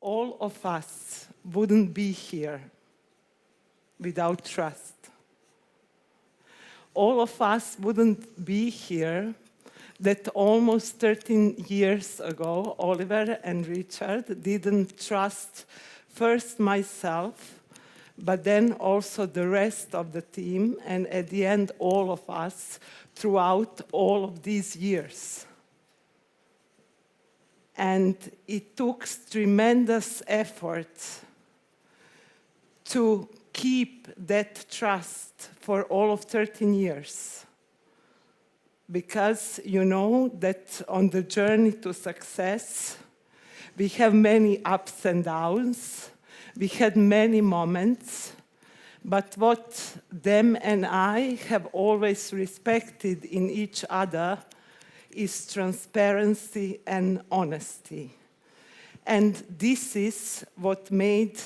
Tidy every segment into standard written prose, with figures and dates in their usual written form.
all of us wouldn't be here without trust. All of us wouldn't be here that almost 13 years ago, Oliver and Richard didn't trust first myself, but then also the rest of the team, and at the end, all of us throughout all of these years. And it took tremendous effort to keep that trust for all of 13 years. Because you know that on the journey to success, we have many ups and downs. We had many moments. But what them and I have always respected in each other is transparency and honesty. And this is what made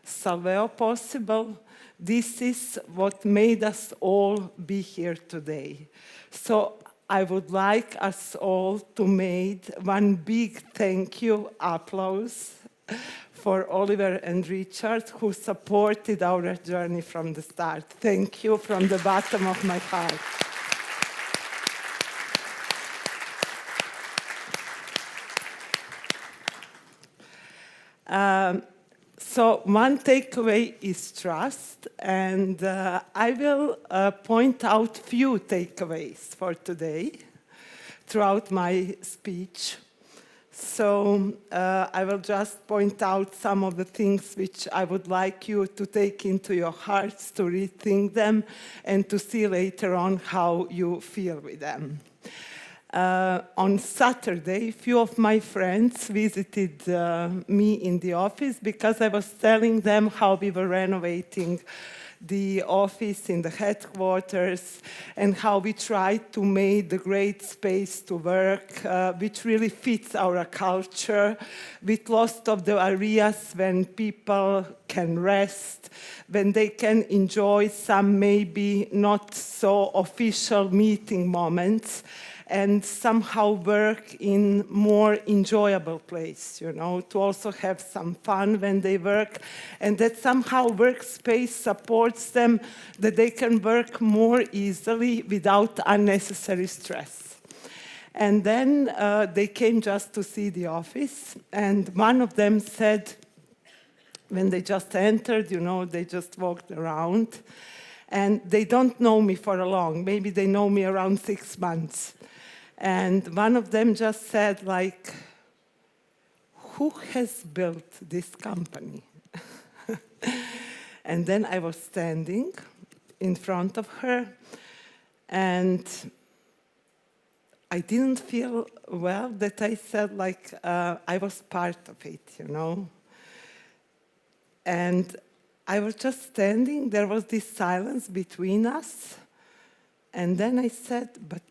Salveo possible. This is what made us all be here today. So I would like us all to make one big thank you, applause, for Oliver and Richard, who supported our journey from the start. Thank you from the bottom of my heart. So one takeaway is trust, and I will point out few takeaways for today throughout my speech. So I will just point out some of the things which I would like you to take into your hearts, to rethink them, and to see later on how you feel with them. On Saturday, a few of my friends visited me in the office because I was telling them how we were renovating the office in the headquarters and how we tried to make the great space to work, which really fits our culture, with lots of the areas when people can rest, when they can enjoy some maybe not so official meeting moments, and somehow work in more enjoyable place, you know, to also have some fun when they work, and that somehow workspace supports them, that they can work more easily without unnecessary stress. And then they came just to see the office, and one of them said, when they just entered, you know, they just walked around, and they don't know me for a long, maybe they know me around 6 months. And one of them just said, like, who has built this company? And then I was standing in front of her, and I didn't feel well that I said, like, I was part of it, you know. And I was just standing, there was this silence between us, and then I said, but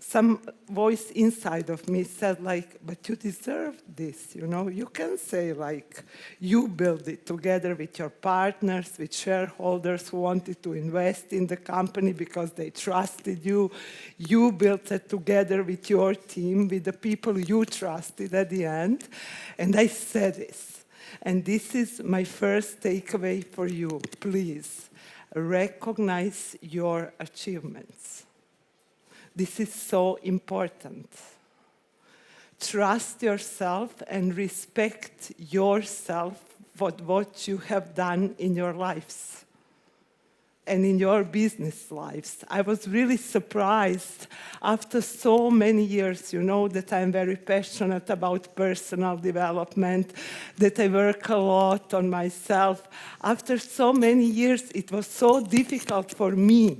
some voice inside of me said, like, but you deserve this, you know? You can say, like, you built it together with your partners, with shareholders who wanted to invest in the company because they trusted you. You built it together with your team, with the people you trusted at the end. And I said this. And this is my first takeaway for you. Please, recognize your achievements. This is so important. Trust yourself and respect yourself for what you have done in your lives and in your business lives. I was really surprised after so many years, you know, that I'm very passionate about personal development, that I work a lot on myself. After so many years, it was so difficult for me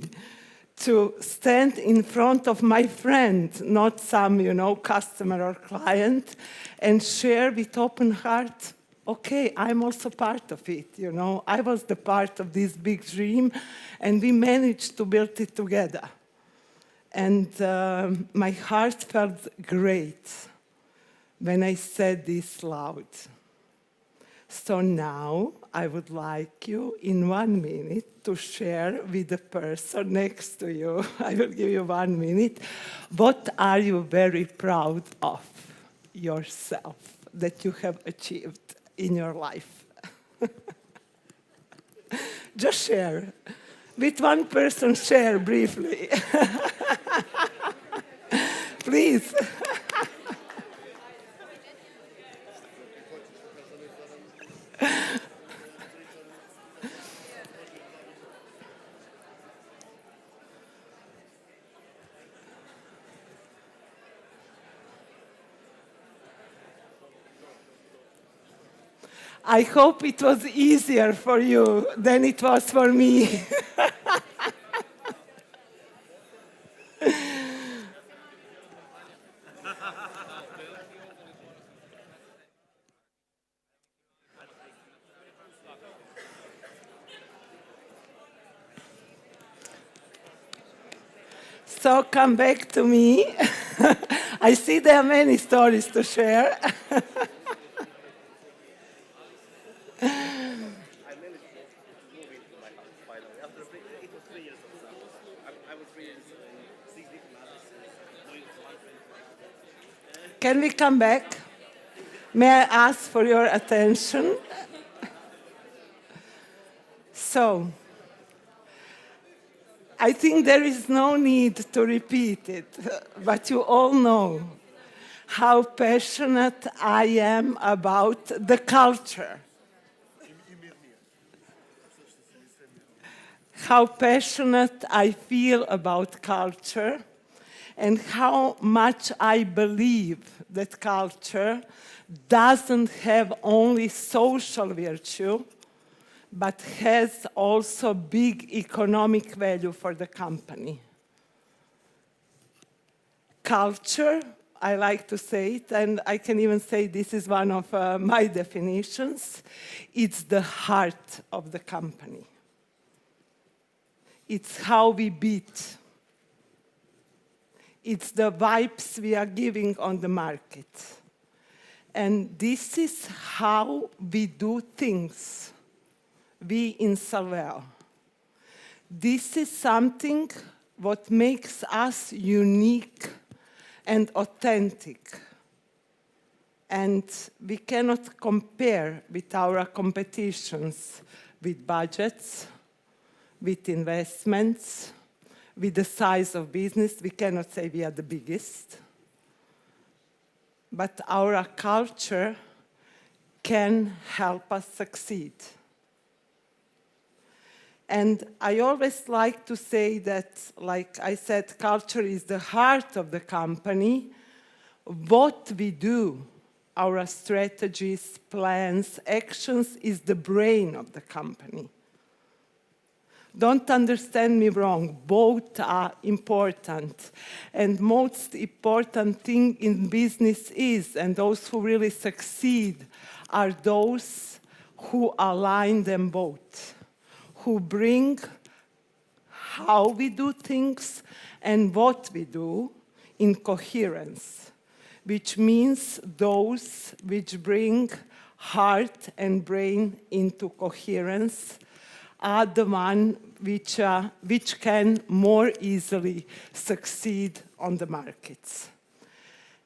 to stand in front of my friend, not some, you know, customer or client, and share with open heart, okay, I'm also part of it, you know. I was the part of this big dream, and we managed to build it together. And my heart felt great when I said this loud. So now I would like you in 1 minute to share with the person next to you. I will give you 1 minute. What are you very proud of yourself that you have achieved in your life? Just share. With one person, share briefly. Please. I hope it was easier for you than it was for me. So come back to me. I see there are many stories to share. Can we come back? May I ask for your attention? So, I think there is no need to repeat it, but you all know how passionate I am about the culture. How passionate I feel about culture, and how much I believe that culture doesn't have only social virtue, but has also big economic value for the company. Culture, I like to say it, and I can even say this is one of my definitions, it's the heart of the company. It's how we beat. It's the vibes we are giving on the market. And this is how we do things, we in Salveo. This is something what makes us unique and authentic. And we cannot compare with our competitions, with budgets, with investments, with the size of business. We cannot say we are the biggest. But our culture can help us succeed. And I always like to say that, like I said, culture is the heart of the company. What we do, our strategies, plans, actions, is the brain of the company. Don't understand me wrong, both are important. And most important thing in business is, and those who really succeed, are those who align them both, who bring how we do things and what we do in coherence, which means those which bring heart and brain into coherence are the one which can more easily succeed on the markets.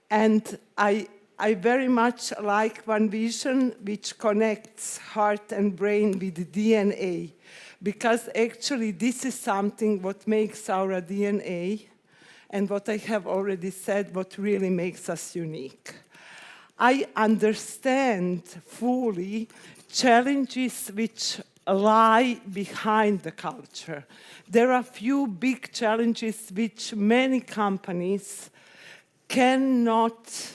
And I very much like one vision which connects heart and brain with DNA, because actually this is something what makes our DNA, and what I have already said, what really makes us unique. I understand fully challenges which lie behind the culture. There are few big challenges which many companies cannot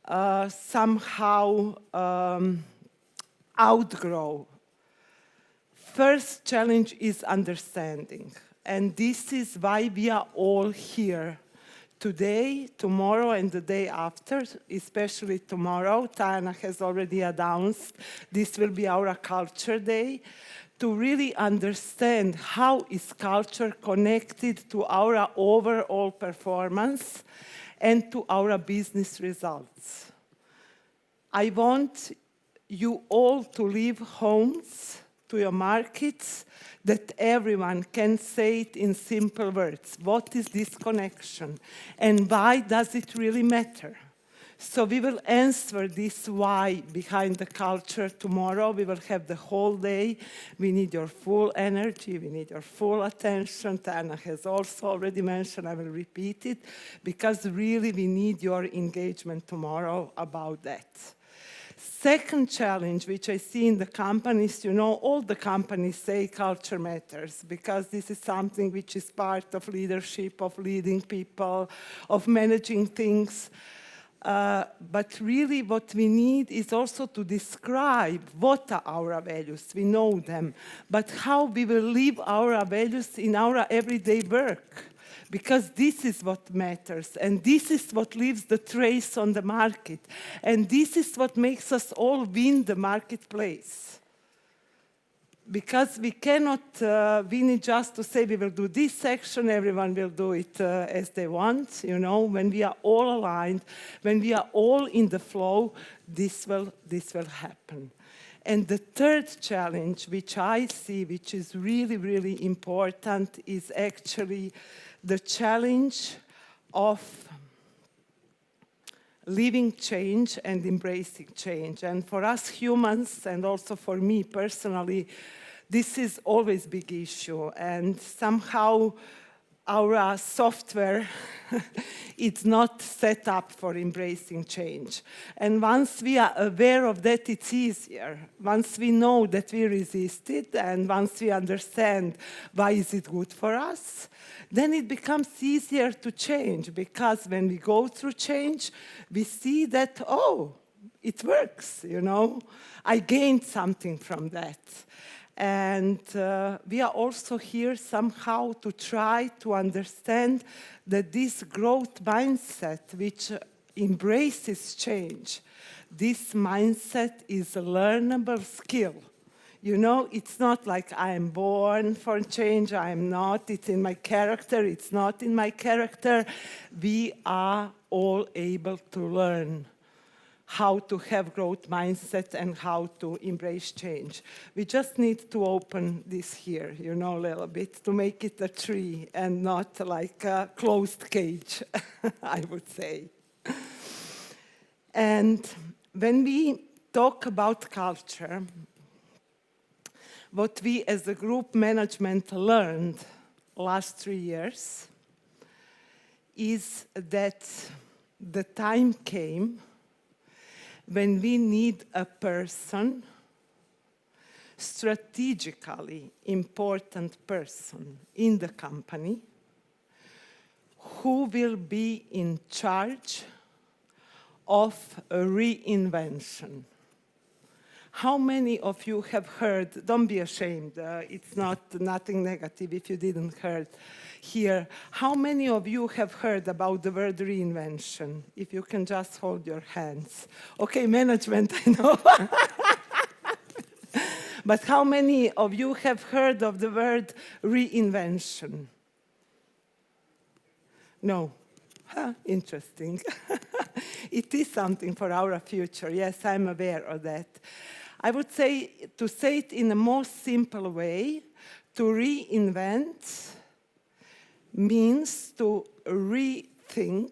somehow outgrow. First challenge is understanding, and this is why we are all here. Today, tomorrow, and the day after, especially tomorrow, Tana has already announced this will be our culture day, to really understand how is culture connected to our overall performance and to our business results. I want you all to leave homes, to your markets, that everyone can say it in simple words. What is this connection? And why does it really matter? So we will answer this why behind the culture tomorrow. We will have the whole day. We need your full energy. We need your full attention. Tana has also already mentioned, I will repeat it, because really we need your engagement tomorrow about that. Second challenge, which I see in the companies, you know, all the companies say culture matters because this is something which is part of leadership, of leading people, of managing things. But really what we need is also to describe what are our values. We know them, but how we will live our values in our everyday work. Because this is what matters, and this is what leaves the trace on the market, and this is what makes us all win the marketplace. Because we cannot win it just to say we will do this section, everyone will do it as they want. You know, when we are all aligned, when we are all in the flow, this will happen. And the third challenge, which I see, which is really, really important, is actually the challenge of living change and embracing change. And for us humans, and also for me personally, this is always a big issue. And somehow our software it's not set up for embracing change. And once we are aware of that, it's easier. Once we know that we resist it, and once we understand why is it good for us, then it becomes easier to change, because when we go through change, we see that, oh, it works, you know. I gained something from that. And we are also here somehow to try to understand that this growth mindset, which embraces change, this mindset is a learnable skill. You know, it's not like I am born for change, I am not, it's in my character, it's not in my character. We are all able to learn how to have growth mindset and how to embrace change. We just need to open this here, you know, a little bit to make it a tree and not like a closed cage, I would say. And when we talk about culture, what we as a group management learned last 3 years is that the time came when we need a person, strategically important person in the company, who will be in charge of a reinvention. How many of you have heard, don't be ashamed, it's nothing negative if you didn't heard here. How many of you have heard about the word reinvention? If you can just hold your hands. Okay, management, I know. But how many of you have heard of the word reinvention? No. Huh, interesting. It is something for our future. Yes, I'm aware of that. I would say, to say it in a more simple way, to reinvent means to rethink,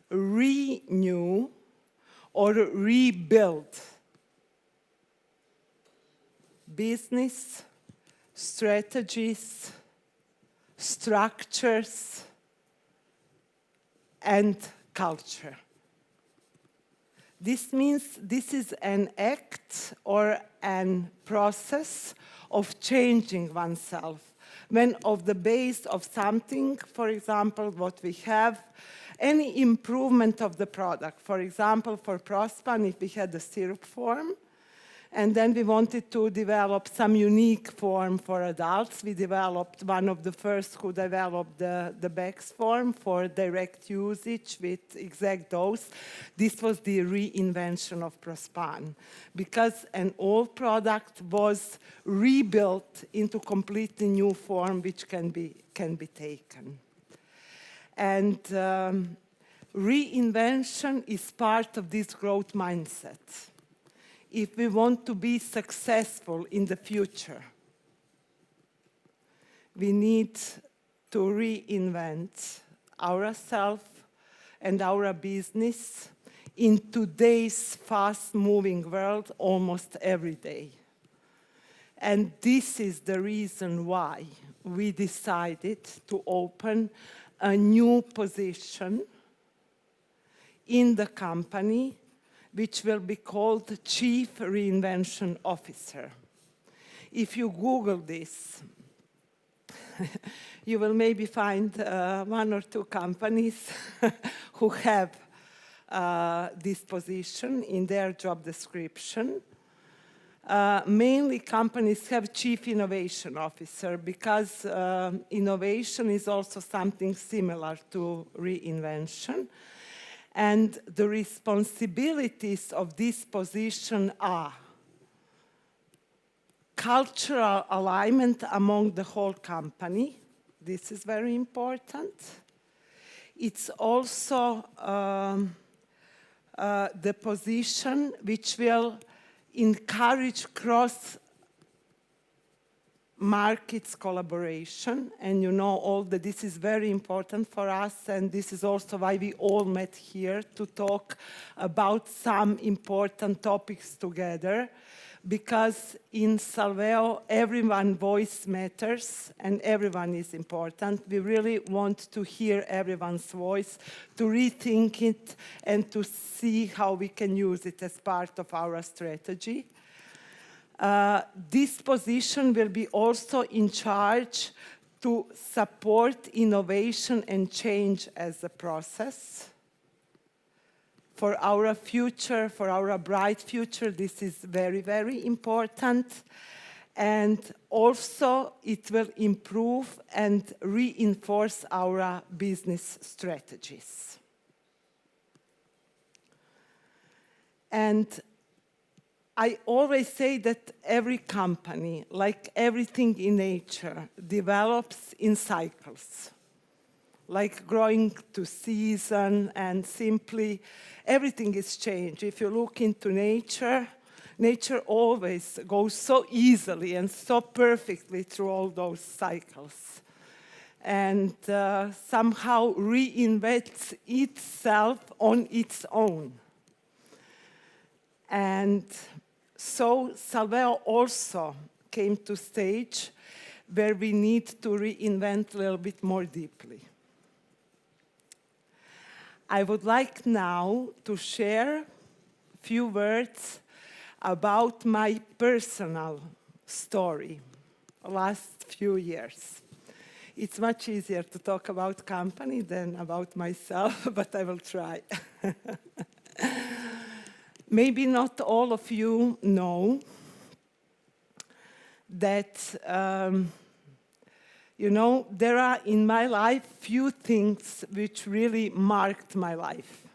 renew, or rebuild business, strategies, structures, and culture. This means this is an act or an process of changing oneself. When of the base of something, for example, what we have, any improvement of the product. For example, for Prospan, if we had the syrup form, and then we wanted to develop some unique form for adults. We developed one of the first who developed the Bex form for direct usage with exact dose. This was the reinvention of Prospan, because an old product was rebuilt into completely new form which can be taken. And reinvention is part of this growth mindset. If we want to be successful in the future, we need to reinvent ourselves and our business in today's fast-moving world almost every day. And this is the reason why we decided to open a new position in the company, which will be called Chief Reinvention Officer. If you Google this, you will maybe find one or two companies who have this position in their job description. Mainly companies have Chief Innovation Officer because innovation is also something similar to reinvention. And the responsibilities of this position are cultural alignment among the whole company. This is very important. It's also the position which will encourage cross-markets collaboration. And you know all that this is very important for us, and this is also why we all met here to talk about some important topics together. Because in Salveo, everyone's voice matters and everyone is important. We really want to hear everyone's voice, to rethink it, and to see how we can use it as part of our strategy. This position will be also in charge to support innovation and change as a process. For our future, for our bright future, this is very, very important. And also, it will improve and reinforce our business strategies. And I always say that every company, like everything in nature, develops in cycles. Like growing to season, and simply everything is changed. If you look into nature, nature always goes so easily and so perfectly through all those cycles. And somehow reinvents itself on its own. And so Salveo also came to stage where we need to reinvent a little bit more deeply. I would like now to share a few words about my personal story, last few years. It's much easier to talk about company than about myself, but I will try. Maybe not all of you know that there are in my life few things which really marked my life.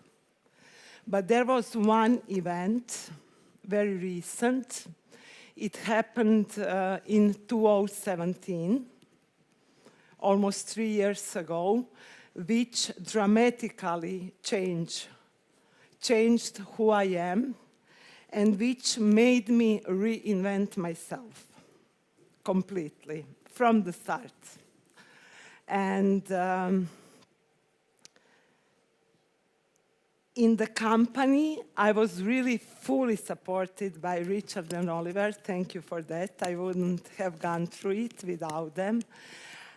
But there was one event, very recent. It happened in 2017, almost 3 years ago, which dramatically changed who I am and which made me reinvent myself completely. From the start. And in the company, I was really fully supported by Richard and Oliver. Thank you for that. I wouldn't have gone through it without them.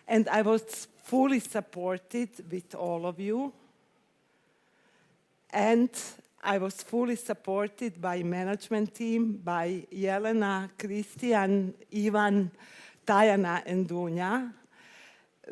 And I was fully supported with all of you. And I was fully supported by management team, by Jelena, Christian, Ivan, Tajana and Dunja,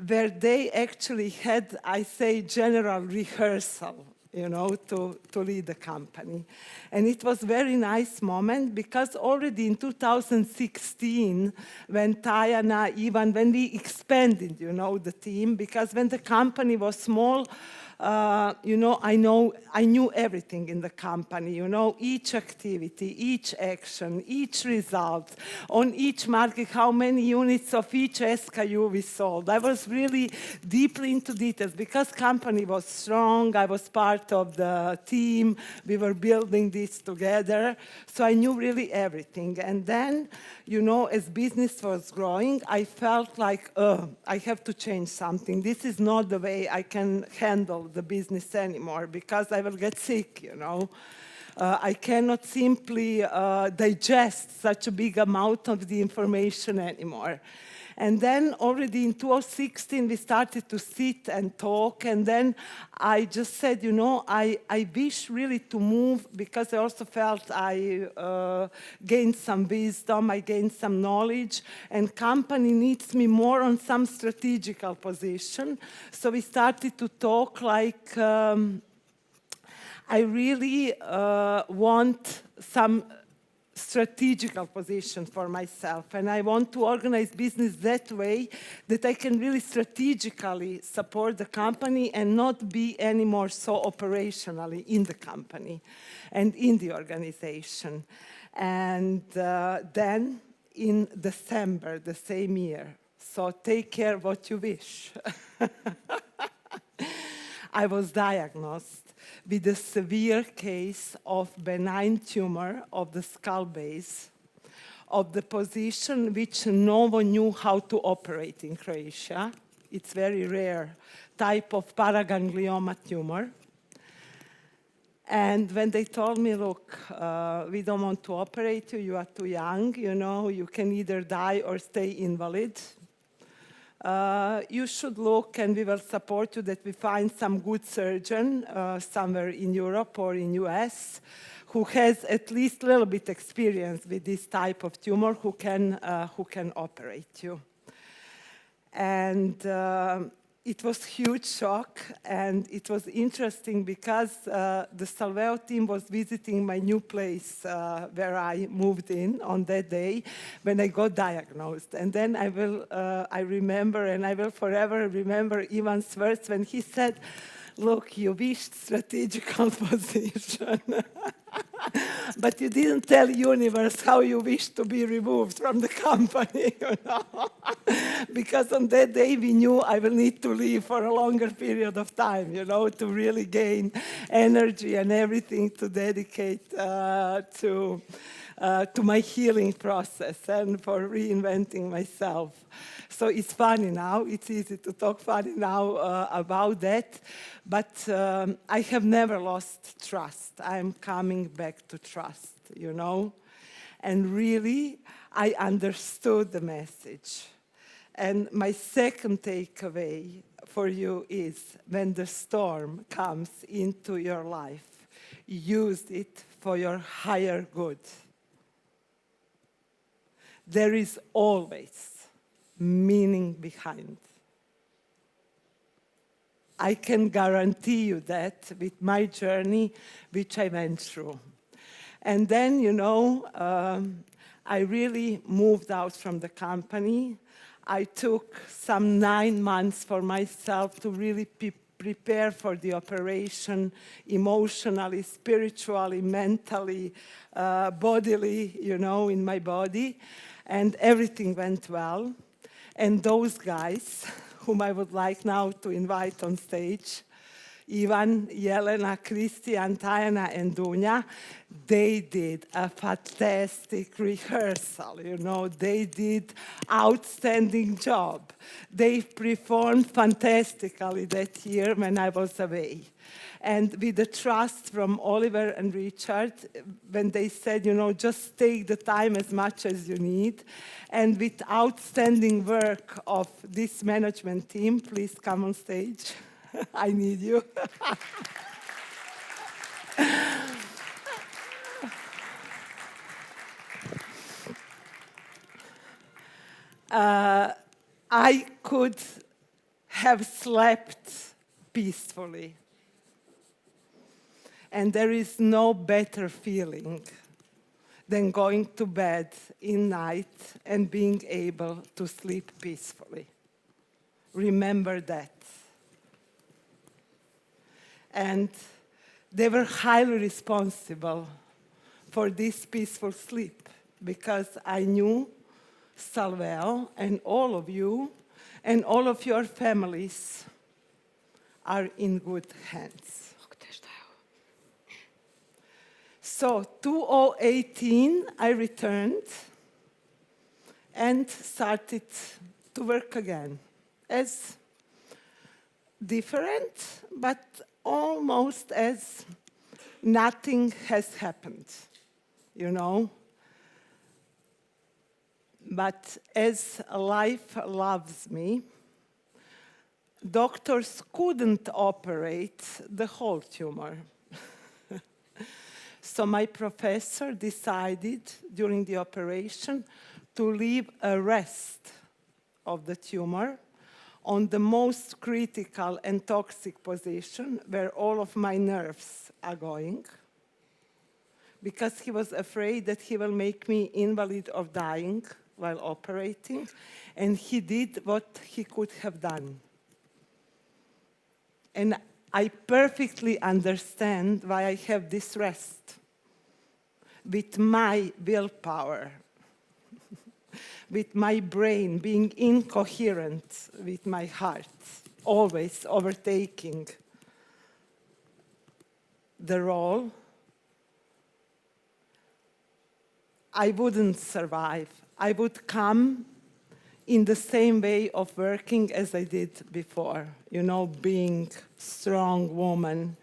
where they actually had, I say, general rehearsal, to lead the company. And it was a very nice moment because already in 2016, when Tajana, Ivan, when we expanded, the team, because when the company was small, I knew everything in the company, each activity, each action, each result, on each market, how many units of each SKU we sold. I was really deeply into details because company was strong. I was part of the team. We were building this together. So I knew really everything. And then, as business was growing, I felt like, I have to change something. This is not the way I can handle handle the business anymore because I will get sick, you know. I cannot simply digest such a big amount of the information anymore. And then already in 2016, we started to sit and talk. And then I just said, you know, I wish really to move because I also felt I gained some wisdom, I gained some knowledge, and company needs me more on some strategical position. So we started to talk like, I really want some strategical position for myself, and I want to organize business that way that I can really strategically support the company and not be anymore so operationally in the company and in the organization. And then in December the same year, so take care what you wish, I was diagnosed with a severe case of benign tumor of the skull base, of the position which no one knew how to operate in Croatia. It's very rare type of paraganglioma tumor. And when they told me, look, we don't want to operate you, you are too young, you know, you can either die or stay invalid. You should look and we will support you that we find some good surgeon somewhere in Europe or in US who has at least a little bit experience with this type of tumor who can operate you. And it was huge shock, and it was interesting because the Salveo team was visiting my new place where I moved in on that day when I got diagnosed. And then I remember, and I will forever remember Ivan's words when he said, look, you wished strategical position. But you didn't tell universe how you wish to be removed from the company, you know. Because on that day we knew I will need to leave for a longer period of time, you know, to really gain energy and everything to dedicate to my healing process and for reinventing myself. So it's funny now, it's easy to talk funny now about that, but I have never lost trust. I'm coming back to trust, you know, and really I understood the message. And my second takeaway for you is when the storm comes into your life, use it for your higher good. There is always meaning behind. I can guarantee you that with my journey, which I went through. And then, you know, I really moved out from the company. I took some 9 months for myself to really prepare for the operation emotionally, spiritually, mentally, bodily, you know, in my body. And everything went well. And those guys, whom I would like now to invite on stage, Ivan, Jelena, Christian, Tajana, and Dunja, they did a fantastic rehearsal, you know, they did outstanding job. They performed fantastically that year when I was away. And with the trust from Oliver and Richard, when they said, you know, just take the time as much as you need. And with outstanding work of this management team, please come on stage. I need you. I could have slept peacefully. And there is no better feeling than going to bed in night and being able to sleep peacefully. Remember that. And they were highly responsible for this peaceful sleep because I knew Salveo and all of you and all of your families are in good hands. So 2018, I returned and started to work again as different, but almost as nothing has happened, you know. But as life loves me, doctors couldn't operate the whole tumor. So my professor decided during the operation to leave a rest of the tumor on the most critical and toxic position where all of my nerves are going, because he was afraid that he will make me invalid or dying while operating, and he did what he could have done. And I perfectly understand why I have this rest. With my willpower, with my brain being incoherent with my heart, always overtaking the role, I wouldn't survive. I would come in the same way of working as I did before, you know, being strong woman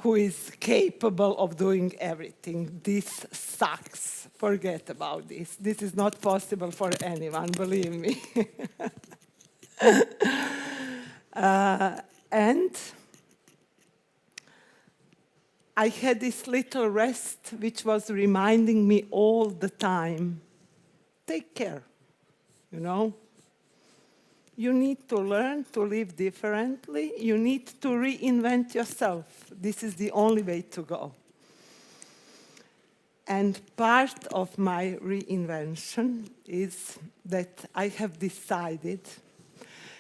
who is capable of doing everything. This sucks. Forget about this. This is not possible for anyone, believe me. And I had this little rest which was reminding me all the time, take care, you know. You need to learn to live differently. You need to reinvent yourself. This is the only way to go. And part of my reinvention is that I have decided,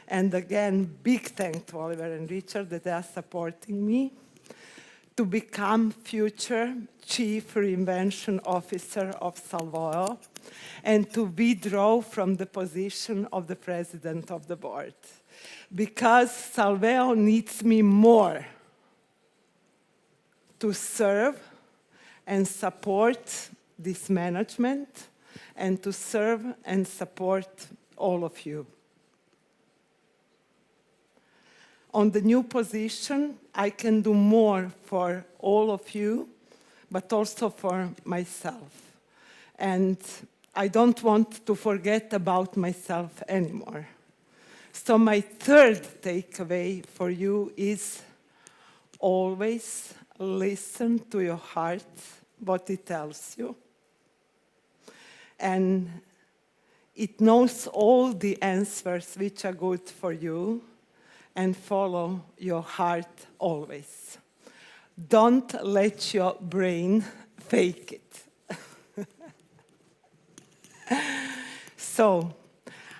and again, big thanks to Oliver and Richard that they are supporting me, to become future Chief Reinvention Officer of Salveo and to withdraw from the position of the President of the Board. Because Salveo needs me more to serve and support this management and to serve and support all of you. On the new position, I can do more for all of you, but also for myself. And I don't want to forget about myself anymore. So my third takeaway for you is always listen to your heart, what it tells you. And it knows all the answers which are good for you, and follow your heart always. Don't let your brain fake it. So,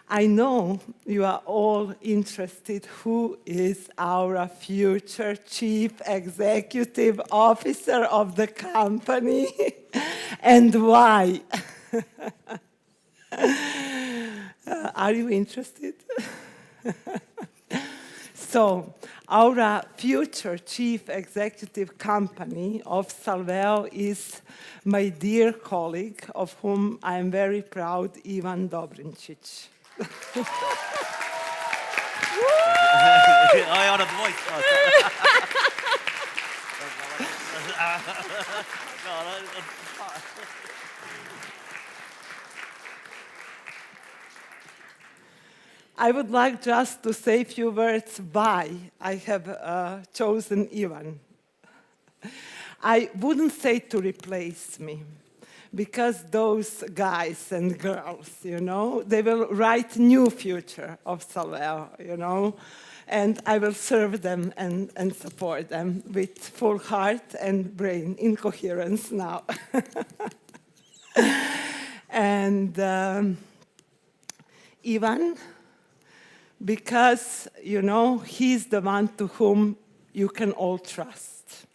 I know you are all interested who is our future Chief Executive Officer of the company and why. Are you interested? So, our future Chief Executive Company of Salveo is my dear colleague, of whom I am very proud, Ivan Dobrincic. I would like just to say a few words why I have chosen Ivan. I wouldn't say to replace me, because those guys and girls, you know, they will write new future of Salveo, you know, and I will serve them and support them with full heart and brain incoherence now. And Ivan, because, you know, he's the one to whom you can all trust.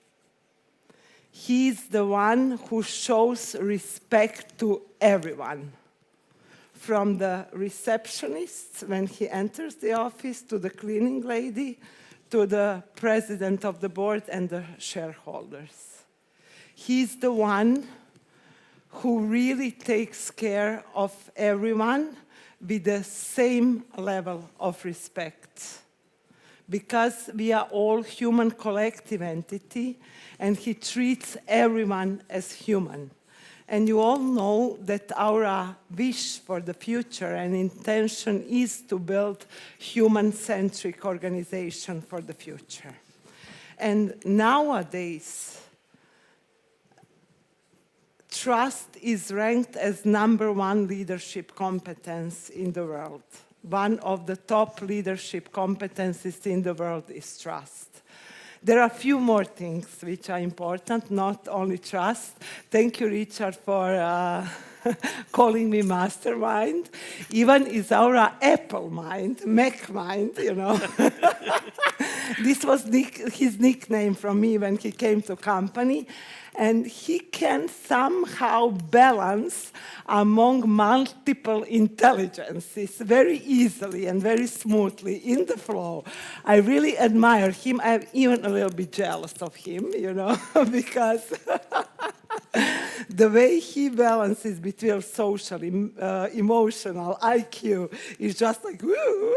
He's the one who shows respect to everyone, from the receptionist when he enters the office, to the cleaning lady, to the president of the board and the shareholders. He's the one who really takes care of everyone with the same level of respect, because we are all human collective entity, and he treats everyone as human. And you all know that our wish for the future and intention is to build human-centric organization for the future. And nowadays, trust is ranked as #1 leadership competence in the world. One of the top leadership competencies in the world is trust. There are a few more things which are important, not only trust. Thank you, Richard, for calling me mastermind. Ivan is our Apple mind, Mac mind, you know. This was his nickname from me when he came to company. And he can somehow balance among multiple intelligences very easily and very smoothly in the flow. I really admire him. I'm even a little bit jealous of him, you know, because the way he balances between social, emotional, IQ is just like, woo.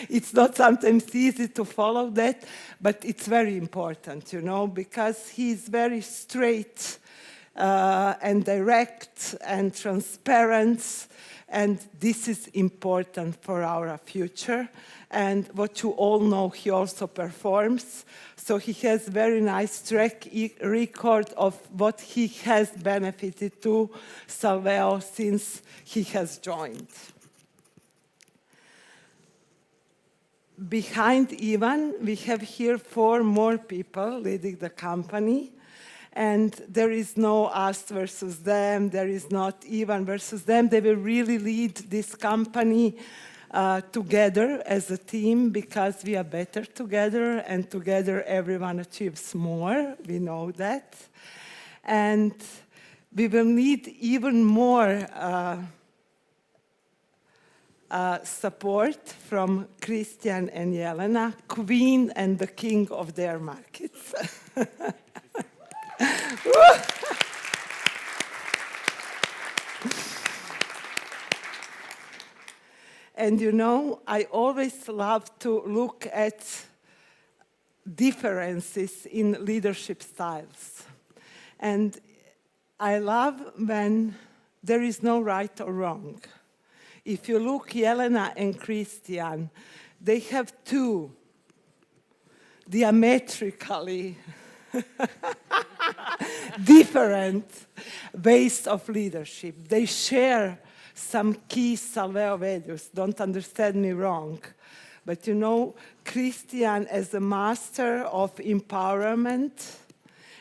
It's not sometimes easy to follow that, but it's very important, you know, because he's very straight and direct and transparent, and this is important for our future. And what you all know, he also performs. So he has very nice track record of what he has benefited to Salveo since he has joined. Behind Ivan, we have here 4 more people leading the company. And there is no us versus them. There is not Ivan versus them. They will really lead this company together as a team, because we are better together, and together everyone achieves more. We know that. And we will need even more support from Christian and Jelena, queen and the king of their markets. And you know, I always love to look at differences in leadership styles. And I love when there is no right or wrong. If you look Jelena and Christian, they have 2 diametrically different ways of leadership. They share some key Salveo values, don't understand me wrong. But you know, Christian as a master of empowerment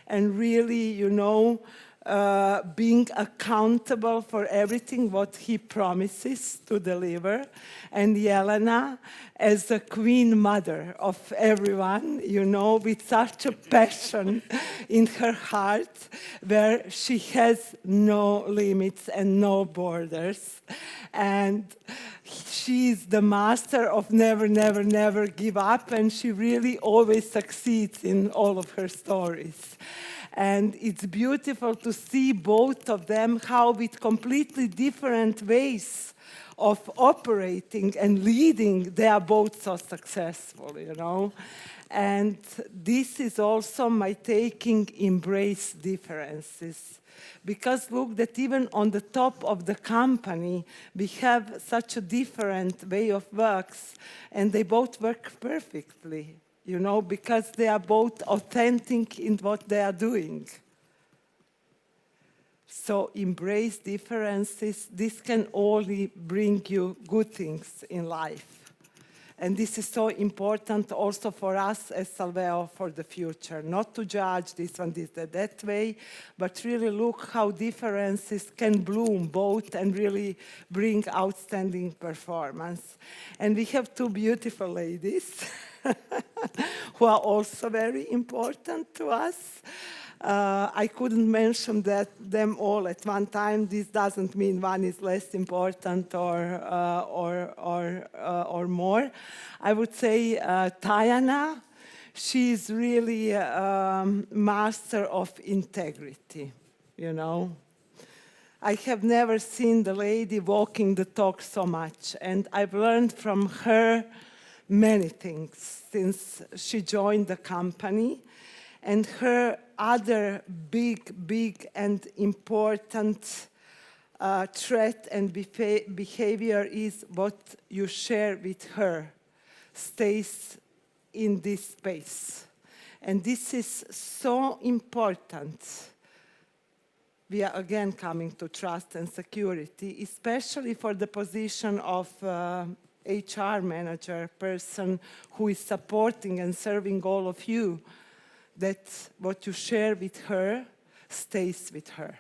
and really, you know, being accountable for everything what he promises to deliver. And Jelena as the queen mother of everyone, you know, with such a passion in her heart, where she has no limits and no borders. And she is the master of never, never, never give up, and she really always succeeds in all of her stories. And it's beautiful to see both of them, how with completely different ways of operating and leading, they are both so successful, you know. And this is also my taking, embrace differences. Because look, that even on the top of the company, we have such a different way of works, and they both work perfectly. You know, because they are both authentic in what they are doing. So embrace differences. This can only bring you good things in life. And this is so important also for us as Salveo for the future. Not to judge this one, this, that way, but really look how differences can bloom both and really bring outstanding performance. And we have 2 beautiful ladies who are also very important to us. I couldn't mention them all at one time. This doesn't mean one is less important or more. I would say Tajana, she is really a master of integrity, you know. I have never seen the lady walking the talk so much, and I've learned from her many things since she joined the company. And her other big and important trait and behavior is what you share with her stays in this space. And this is so important. We are again coming to trust and security, especially for the position of HR manager, person who is supporting and serving all of you, that what you share with her stays with her.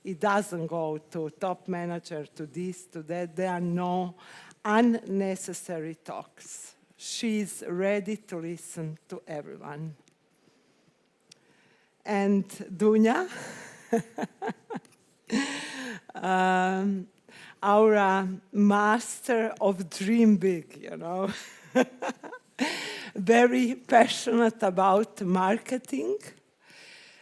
It doesn't go to top manager, to this, to that. There are no unnecessary talks. She's ready to listen to everyone. And Dunja, our master of dream big, you know. Very passionate about marketing,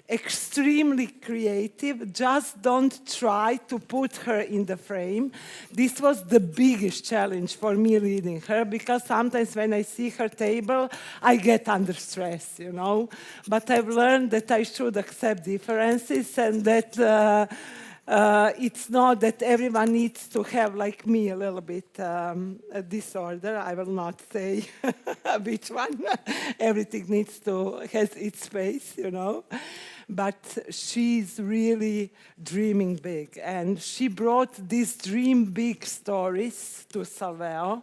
extremely creative. Just don't try to put her in the frame. This was the biggest challenge for me leading her, because sometimes when I see her table, I get under stress, you know. But I've learned that I should accept differences, and that it's not that everyone needs to have, like me, a little bit a disorder. I will not say which one. Everything needs to has its space, you know. But she's really dreaming big. And she brought these dream big stories to Salveo.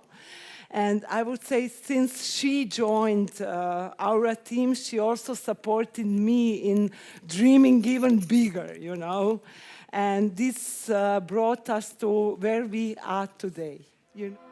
And I would say since she joined our team, she also supported me in dreaming even bigger, you know. And this brought us to where we are today. You know?